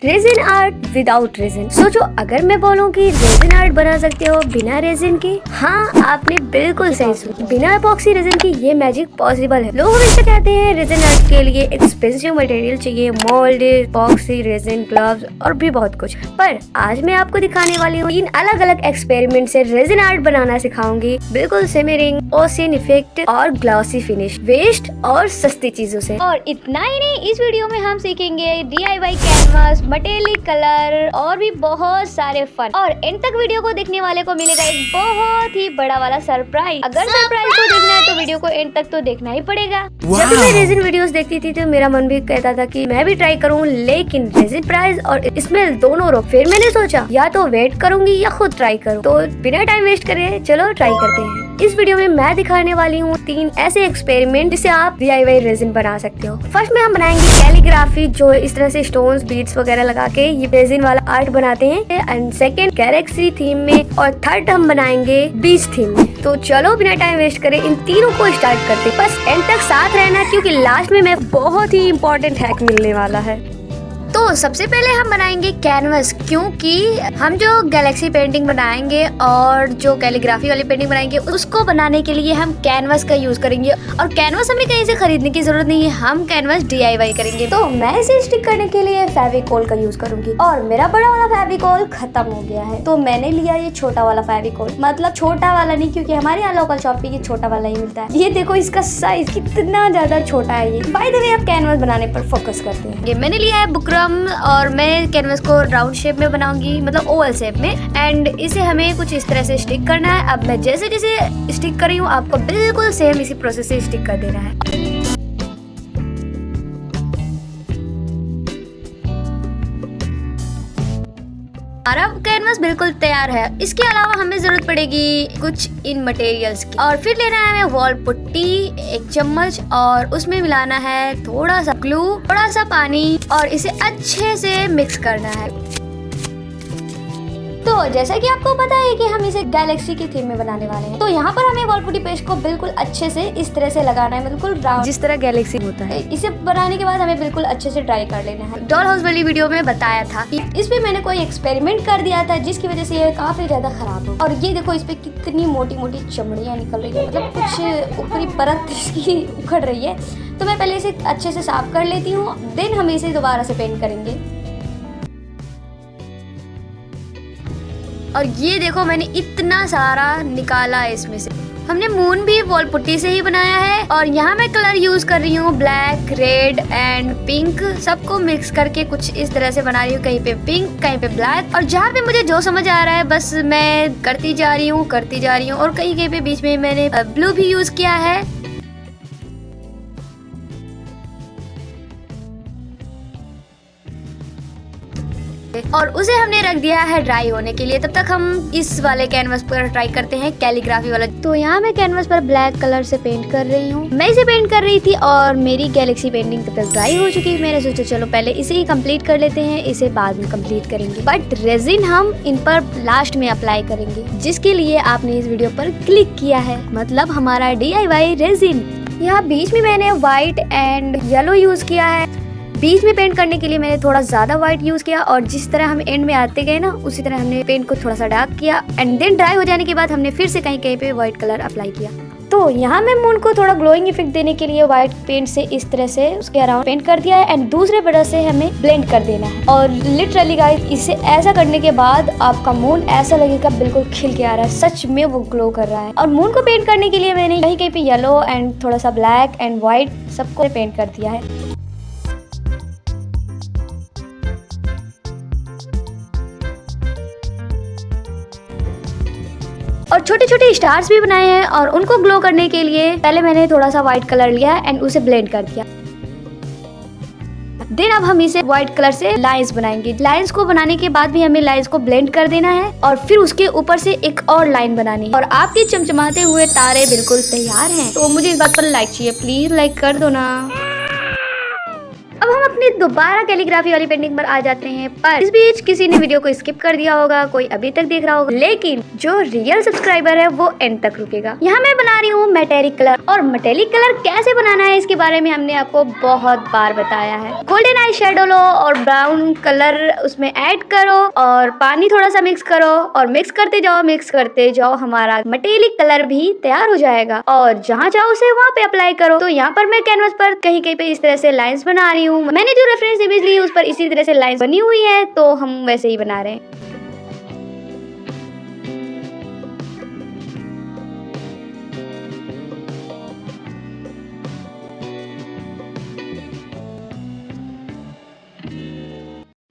Resin art without resin. सोचो अगर मैं बोलूँ कि रेजिन आर्ट बना सकते हो बिना रेजिन के, हाँ आपने बिल्कुल सही सुना, बिना एपॉक्सी रेजिन की ये मैजिक पॉसिबल है। लोग हमेशा कहते हैं रेजिन आर्ट के लिए एक्सपेंसिव मटेरियल चाहिए, मोल्ड, एपॉक्सी, रेजिन, ग्लव्स और भी बहुत कुछ। पर आज मैं आपको दिखाने वाली हूँ 3 अलग अलग एक्सपेरिमेंट से रेजिन आर्ट बनाना सिखाऊंगी, बिल्कुल शिमरिंग, ओसियन इफेक्ट और ग्लॉसी फिनिश, वेस्ट और सस्ती चीजों से। और इतना ही नहीं, इस वीडियो में हम सीखेंगे DIY कैनवास, मटेलिक कलर और भी बहुत सारे फन। और एंड तक वीडियो को देखने वाले को मिलेगा एक बहुत ही बड़ा वाला सरप्राइज। अगर सरप्राइज को देखना है तो वीडियो को एंड तक तो देखना ही पड़ेगा। जब भी मैं रेजिन वीडियोस देखती थी तो मेरा मन भी कहता था कि मैं भी ट्राई करूं, लेकिन रेजिन प्राइस और स्मेल दोनों रोक। फिर मैंने सोचा या तो वेट करूंगी या खुद ट्राई करूं। तो बिना टाइम वेस्ट करे चलो ट्राई करते हैं। इस वीडियो में मैं दिखाने वाली हूँ 3 ऐसे एक्सपेरिमेंट जिससे आप DIY रेजिन बना सकते हो। फर्स्ट में हम बनाएंगे कैलीग्राफी, जो इस तरह से स्टोन्स, बीड्स वगैरह लगा के ये रेजिन वाला आर्ट बनाते हैं। एंड सेकंड गैलेक्सी थीम में, और थर्ड हम बनाएंगे बीच थीम में। तो चलो बिना टाइम वेस्ट करे इन तीनों को स्टार्ट करते हैं। बस एंड तक साथ रहना क्योंकि लास्ट में मैं बहुत ही इम्पोर्टेंट हैक मिलने वाला है। तो सबसे पहले हम बनाएंगे कैनवस, क्योंकि हम जो गैलेक्सी पेंटिंग बनाएंगे और जो कैलीग्राफी वाली पेंटिंग बनाएंगे उसको बनाने के लिए हम कैनवस का यूज करेंगे। और कैनवस हमें कहीं से खरीदने की जरूरत नहीं है, हम कैनवस DIY करेंगे। तो मैं इसे स्टिक करने के लिए फेविकोल का यूज करूंगी। और मेरा बड़ा वाला फेविकोल खत्म हो गया है तो मैंने लिया ये छोटा वाला फेविकोल। मतलब छोटा वाला नहीं, क्योंकि हमारे यहाँ लोकल शॉप पे ये छोटा वाला ही मिलता है। ये देखो इसका साइज कितना ज्यादा छोटा है ये। बाय द वे अब कैनवस बनाने पर फोकस करते हैं। ये मैंने लिया है बुकरम और मैं कैनवस को राउंड शेप में बनाऊंगी, मतलब ओवल शेप में। एंड इसे हमें कुछ इस तरह से स्टिक करना है। अब मैं जैसे जैसे स्टिक कर रही हूँ आपको बिल्कुल सेम इसी प्रोसेस से स्टिक कर देना है। हमारा कैनवस बिल्कुल तैयार है। इसके अलावा हमें जरूरत पड़ेगी कुछ इन मटेरियल्स की। और फिर लेना है हमें वॉल पुट्टी, 1 चम्मच, और उसमें मिलाना है थोड़ा सा ग्लू, थोड़ा सा पानी, और इसे अच्छे से मिक्स करना है। तो जैसा कि आपको पता है कि हम इसे गैलेक्सी की थीम में बनाने वाले हैं, तो यहाँ पर हमें वॉल पुट्टी पेस्ट को बिल्कुल अच्छे से इस तरह से लगाना है, बिल्कुल राउंड, जिस तरह गैलेक्सी होता है। इसे बनाने के बाद हमें बिल्कुल अच्छे से ड्राई कर लेना है। डॉल हाउस वाली वीडियो में बताया था कि इसमें मैंने कोई एक्सपेरिमेंट कर दिया था जिसकी वजह से ये काफी ज्यादा खराब हो। और ये देखो इस पे कितनी मोटी मोटी चमड़ियाँ निकल रही है, मतलब कुछ ऊपरी परत इसकी उखड़ रही है। तो मैं पहले इसे अच्छे से साफ कर लेती हूँ, देन हम इसे दोबारा से पेंट करेंगे। और ये देखो मैंने इतना सारा निकाला है इसमें से। हमने मून भी वॉल पुट्टी से ही बनाया है। और यहाँ मैं कलर यूज कर रही हूँ ब्लैक, रेड एंड पिंक, सबको मिक्स करके कुछ इस तरह से बना रही हूँ। कहीं पे पिंक, कहीं पे ब्लैक, और जहाँ पे मुझे जो समझ आ रहा है बस मैं करती जा रही हूँ। और कहीं कहीं पे बीच में मैंने ब्लू भी यूज किया है। और उसे हमने रख दिया है ड्राई होने के लिए। तब तक हम इस वाले कैनवस पर ट्राई करते हैं कैलीग्राफी वाला। तो यहाँ मैं कैनवस पर ब्लैक कलर से पेंट कर रही हूँ। मैं इसे पेंट कर रही थी और मेरी गैलेक्सी पेंटिंग तब तक ड्राई हो चुकी। मैंने सोचा चलो पहले इसे ही कंप्लीट कर लेते हैं, इसे बाद में कंप्लीट करेंगे। बट रेजिन हम इन पर लास्ट में अप्लाई करेंगे, जिसके लिए आपने इस वीडियो पर क्लिक किया है, मतलब हमारा DIY रेजिन। यहाँ बीच में मैंने व्हाइट एंड येलो यूज किया है। बीच में पेंट करने के लिए मैंने थोड़ा ज्यादा व्हाइट यूज किया, और जिस तरह हम एंड में आते गए ना उसी तरह हमने पेंट को थोड़ा सा डार्क किया। एंड देन ड्राई हो जाने के बाद हमने फिर से कहीं कहीं पे व्हाइट कलर अप्लाई किया। तो यहाँ मैं मून को थोड़ा ग्लोइंग इफेक्ट देने के लिए व्हाइट पेंट से इस तरह से उसके अराउंड पेंट कर दिया है। एंड दूसरे ब्रश से हमें ब्लेंड कर देना है। और लिटरली गाइस इसे ऐसा करने के बाद आपका मून ऐसा लगेगा बिल्कुल खिल के आ रहा है, सच में वो ग्लो कर रहा है। और मून को पेंट करने के लिए मैंने कहीं कहीं पे येलो एंड थोड़ा सा ब्लैक एंड व्हाइट सबको पेंट कर दिया है। और छोटे छोटे स्टार्स भी बनाए हैं, और उनको ग्लो करने के लिए पहले मैंने थोड़ा सा व्हाइट कलर लिया एंड उसे ब्लेंड कर दिया। देन अब हम इसे व्हाइट कलर से लाइंस बनाएंगे। लाइंस को बनाने के बाद भी हमें लाइंस को ब्लेंड कर देना है, और फिर उसके ऊपर से एक और लाइन बनानी है। और आपके चमचमाते हुए तारे बिल्कुल तैयार हैं। तो मुझे इस बात पर लाइक चाहिए, प्लीज लाइक कर दो ना। अब हम अपनी दोबारा कैलीग्राफी वाली पेंटिंग पर आ जाते हैं, पर इस बीच किसी ने वीडियो को स्किप कर दिया होगा, कोई अभी तक देख रहा होगा, लेकिन जो रियल सब्सक्राइबर है वो एंड तक रुकेगा। यहाँ मैं बना रही हूँ मेटेलिक कलर, और मेटेलिक कलर कैसे बनाना है इसके बारे में हमने आपको बहुत बार बताया है। गोल्डन आई शेडो लो और ब्राउन कलर उसमें ऐड करो और पानी थोड़ा सा मिक्स करो और मिक्स करते जाओ, हमारा मेटेलिक कलर भी तैयार हो जाएगा। और जहाँ चाहो उसे वहाँ पे अप्लाई करो। तो यहाँ पर मैं कैनवस पर कहीं कहीं पे इस तरह से लाइंस बना रही हूँ। मैंने जो रेफरेंस इमेज ली उस पर इसी तरह से लाइंस बनी हुई है, तो हम वैसे ही बना रहे हैं।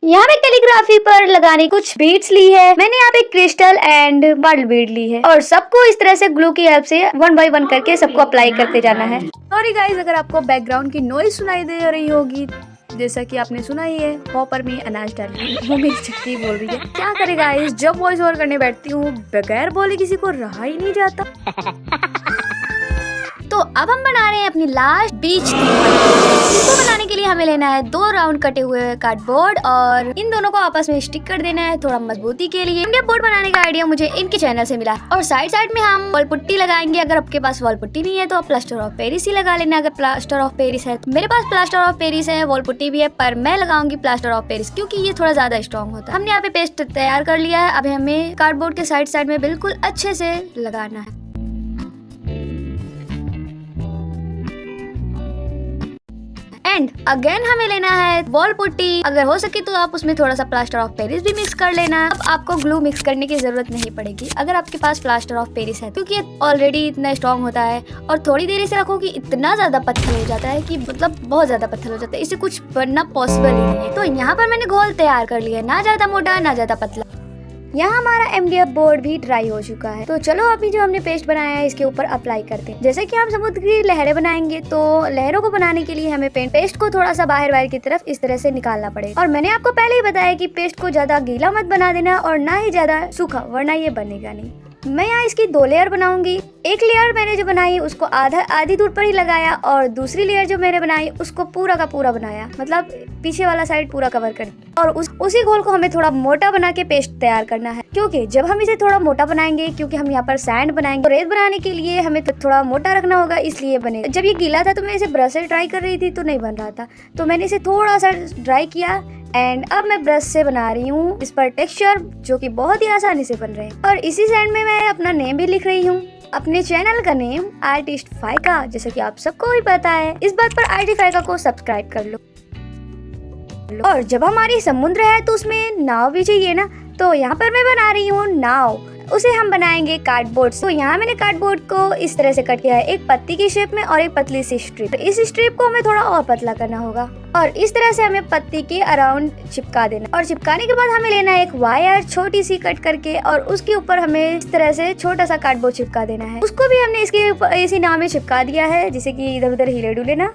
यहाँ पे कैलीग्राफी पर लगाने कुछ बीड्स ली है मैंने। यहाँ पे क्रिस्टल एंड बर्ल बीड ली है और सबको इस तरह से ग्लू की हेल्प से 1 बाय 1 करके सबको अप्लाई करते जाना है। सॉरी गाइस अगर आपको बैकग्राउंड की नॉइज सुनाई दे रही होगी, जैसा कि आपने सुना ही है हॉपर में अनाज डाल रही है, वो मेरी चक्की बोल रही है। क्या करे गाइस, जब वॉइस ओवर करने बैठती हूँ बगैर बोले किसी को रहा ही नहीं जाता। तो अब हम बना रहे हैं अपनी लास्ट बीच इसको बनाने के लिए हमें लेना है 2 राउंड कटे हुए कार्डबोर्ड और इन दोनों को आपस में स्टिक कर देना है थोड़ा मजबूती के लिए। इंडिया बोर्ड बनाने का आइडिया मुझे इनके चैनल से मिला और साइड में हम वॉल पुट्टी लगाएंगे। अगर आपके पास वॉल पुट्टी नहीं है तो आप प्लास्टर ऑफ पेरिस ही लगा लेना। अगर प्लास्टर ऑफ पेरिस है तो मेरे पास प्लास्टर ऑफ पेरिस है, वॉल पुट्टी भी है, पर मैं लगाऊंगी प्लास्टर ऑफ पेरिस क्योंकि ये थोड़ा ज्यादा स्ट्रॉन्ग होता है। हमने यहाँ पे पेस्ट तैयार कर लिया है। अब हमें कार्डबोर्ड के साइड में बिल्कुल अच्छे से लगाना है। एंड अगेन हमें लेना है वॉल पुट्टी। अगर हो सके तो आप उसमें थोड़ा सा प्लास्टर ऑफ पेरिस भी मिक्स कर लेना। अब आपको ग्लू मिक्स करने की जरूरत नहीं पड़ेगी अगर आपके पास प्लास्टर ऑफ पेरिस है, क्योंकि ये ऑलरेडी इतना स्ट्रॉन्ग होता है और थोड़ी देर से रखो कि इतना ज्यादा पत्थर हो जाता है कि मतलब बहुत ज्यादा पत्थर हो जाता है, इससे कुछ बनना पॉसिबल ही नहीं है। तो यहाँ पर मैंने घोल तैयार कर लिया, ना ज्यादा मोटा ना ज्यादा पतला। यहाँ हमारा MDF बोर्ड भी ड्राई हो चुका है। तो चलो अभी जो हमने पेस्ट बनाया है इसके ऊपर अप्लाई करते हैं। जैसे कि हम समुद्र की लहरें बनाएंगे तो लहरों को बनाने के लिए हमें पेस्ट को थोड़ा सा बाहर की तरफ इस तरह से निकालना पड़ेगा। और मैंने आपको पहले ही बताया कि पेस्ट को ज्यादा गीला मत बना देना और ना ही ज्यादा सूखा, वरना ये बनेगा नहीं। मैं यहाँ इसकी 2 लेयर बनाऊंगी। एक लेयर मैंने जो बनाई उसको आधी दूर पर ही लगाया और दूसरी लेयर जो मैंने बनाई उसको पूरा का पूरा बनाया, मतलब पीछे वाला साइड पूरा कवर कर। और उसी घोल को हमें थोड़ा मोटा बना के पेस्ट तैयार करना है, क्योंकि जब हम इसे थोड़ा मोटा बनाएंगे, क्योंकि हम यहाँ पर सैंड बनाएंगे तो रेत बनाने के लिए हमें थोड़ा मोटा रखना होगा, इसलिए बनेगा। जब ये गीला था तो मैं इसे ब्रश से ट्राई कर रही थी तो नहीं बन रहा था, तो मैंने इसे थोड़ा सा ड्राई किया एंड अब मैं ब्रश से बना रही हूँ इस पर टेक्सचर, जो कि बहुत ही आसानी से बन रहे हैं। और इसी सैंड में मैं अपना नेम भी लिख रही हूँ, अपने चैनल का नेम आर्टिस्ट फाइका, जैसा कि आप सबको भी पता है। इस बात पर आर्टिस्ट फाइका को सब्सक्राइब कर लो। और जब हमारी समुद्र है तो उसमें नाव भी चाहिए ना, तो यहाँ पर मैं बना रही हूँ नाव। उसे हम बनाएंगे कार्डबोर्ड। तो यहाँ मैंने कार्डबोर्ड को इस तरह से कट किया है, एक पत्ती की शेप में और एक पतली सी स्ट्रिप। इस स्ट्रिप को हमें थोड़ा और पतला करना होगा और इस तरह से हमें पत्ती के अराउंड चिपका देना। और चिपकाने के बाद हमें लेना है एक वायर छोटी सी कट करके और उसके ऊपर हमें इस तरह से छोटा सा कार्डबोर्ड चिपका देना है। उसको भी हमने इसके ऊपर इसी नाव में चिपका दिया है, जिसे कि इधर उधर हिले डुले ना।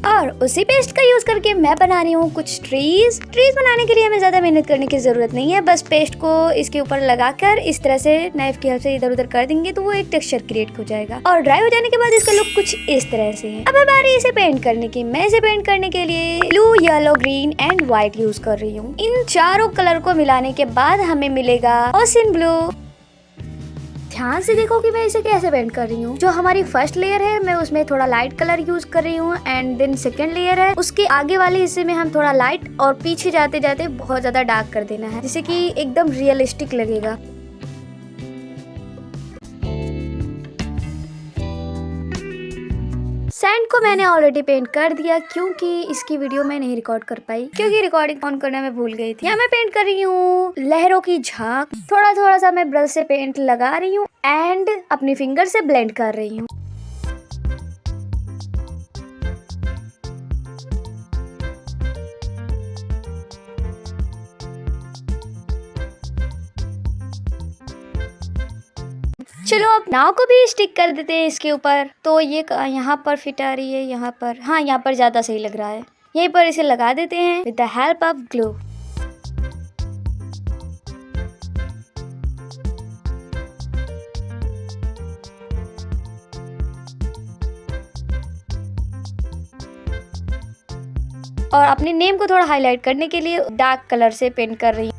और उसी पेस्ट का यूज करके मैं बना रही हूँ कुछ ट्रीज बनाने के लिए हमें ज्यादा मेहनत करने की जरूरत नहीं है। बस पेस्ट को इसके ऊपर लगाकर इस तरह से नाइफ की हेल्प से इधर उधर कर देंगे तो वो एक टेक्सचर क्रिएट हो जाएगा। और ड्राई हो जाने के बाद इसका लुक कुछ इस तरह से है। अब बारी इसे पेंट करने की। मैं इसे पेंट करने के लिए blue, yellow, green and white use कर रही हूँ। इन चारों कलर को मिलाने के बाद हमें मिलेगा ओशियन ब्लू। ध्यान से देखो कि मैं इसे कैसे पेंट कर रही हूँ। जो हमारी फर्स्ट लेयर है मैं उसमें थोड़ा लाइट कलर यूज कर रही हूँ एंड देन सेकंड लेयर है उसके आगे वाले हिस्से में हम थोड़ा लाइट और पीछे जाते जाते बहुत ज्यादा डार्क कर देना है, जिससे कि एकदम रियलिस्टिक लगेगा। सैंड को मैंने ऑलरेडी पेंट कर दिया क्योंकि इसकी वीडियो मैं नहीं रिकॉर्ड कर पाई, क्योंकि रिकॉर्डिंग ऑन करने में भूल गई थी। यहाँ मैं पेंट कर रही हूँ लहरों की झांक। थोड़ा थोड़ा सा मैं ब्रश से पेंट लगा रही हूँ एंड अपनी फिंगर से ब्लेंड कर रही हूँ। चलो अब नाव को भी स्टिक कर देते हैं इसके ऊपर। तो ये यहाँ पर फिट आ रही है, यहाँ पर, हाँ यहाँ पर ज्यादा सही लग रहा है। यहीं पर इसे लगा देते हैं with the help of glue. और अपने नेम को थोड़ा हाईलाइट करने के लिए डार्क कलर से पेंट कर रही हूँ।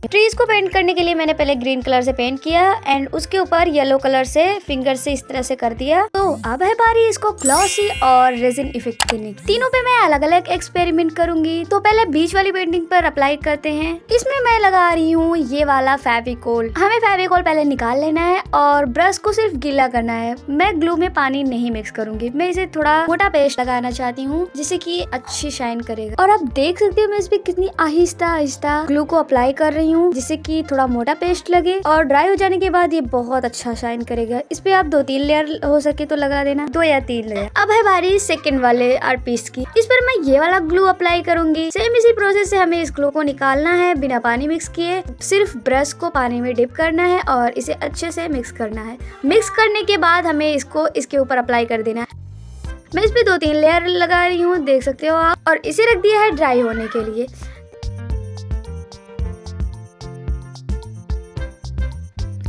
ट्रीज को पेंट करने के लिए मैंने पहले ग्रीन कलर से पेंट किया एंड उसके ऊपर येलो कलर से फिंगर से इस तरह से कर दिया। तो अब है बारी इसको ग्लॉसी और रेजिन इफेक्ट देने की। तीनों पे मैं अलग अलग एक्सपेरिमेंट करूंगी। तो पहले बीच वाली पेंटिंग पर अप्लाई करते हैं। इसमें मैं लगा रही हूँ ये वाला फेविकोल। हमें फेविकोल पहले निकाल लेना है और ब्रश को सिर्फ गीला करना है। मैं ग्लू में पानी नहीं मिक्स करूंगी, मैं इसे थोड़ा मोटा पेस्ट लगाना चाहती हूँ जिससे कि अच्छी शाइन करेगा। और आप देख सकते हो मैं इस पे कितनी आहिस्ता आहिस्ता ग्लू को अप्लाई कर रही हूँ जिससे कि थोड़ा मोटा पेस्ट लगे और ड्राई हो जाने के बाद ये बहुत अच्छा शाइन करेगा। इस पे आप 2-3 लेयर हो सके तो लगा देना, 2 या 3 लेयर। अब है बारी सेकंड वाले आर्ट पीस की। इस पर मैं ये वाला ग्लू अप्लाई करूंगी। सेम इसी प्रोसेस से हमें इस ग्लू को निकालना है बिना पानी मिक्स किए। सिर्फ ब्रश को पानी में डिप करना है और इसे अच्छे से मिक्स करना है। मिक्स करने के बाद हमें इसको इसके ऊपर अप्लाई कर देना है। मैं इस पे 2-3 लेयर लगा रही हूँ, देख सकते हो आप, और इसे रख दिया है ड्राई होने के लिए।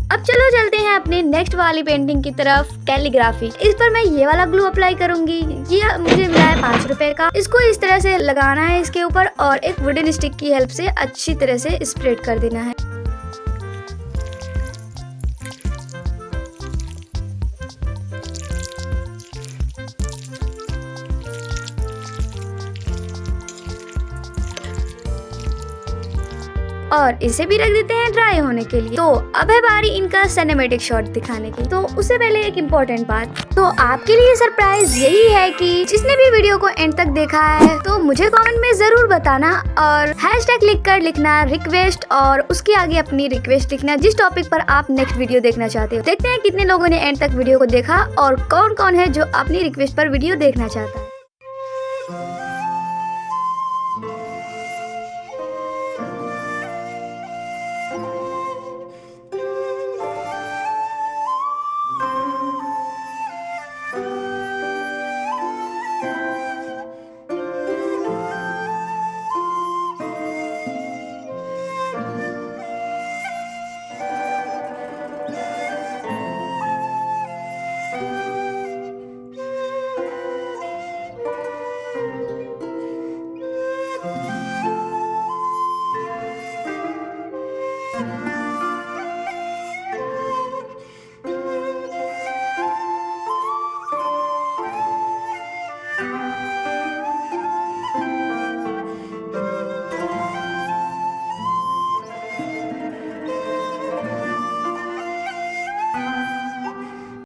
अब चलो चलते हैं अपने नेक्स्ट वाली पेंटिंग की तरफ, कैलीग्राफी। इस पर मैं ये वाला ग्लू अप्लाई करूंगी। ये मुझे मिला है 5 रुपए का। इसको इस तरह से लगाना है इसके ऊपर और एक वुडन स्टिक की हेल्प से अच्छी तरह से स्प्रेड कर देना है। और इसे भी रख देते हैं ड्राई होने के लिए। तो अब है बारी इनका सिनेमैटिक शॉट दिखाने की। तो उससे पहले एक इम्पोर्टेंट बात, तो आपके लिए सरप्राइज यही है कि जिसने भी वीडियो को एंड तक देखा है तो मुझे कमेंट में जरूर बताना और हैशटैग लिखकर लिखना रिक्वेस्ट और उसके आगे अपनी रिक्वेस्ट लिखना जिस टॉपिक पर आप नेक्स्ट वीडियो देखना चाहते हो। देखते हैं कितने लोगों ने एंड तक वीडियो को देखा और कौन कौन है जो अपनी रिक्वेस्ट पर वीडियो देखना चाहता है।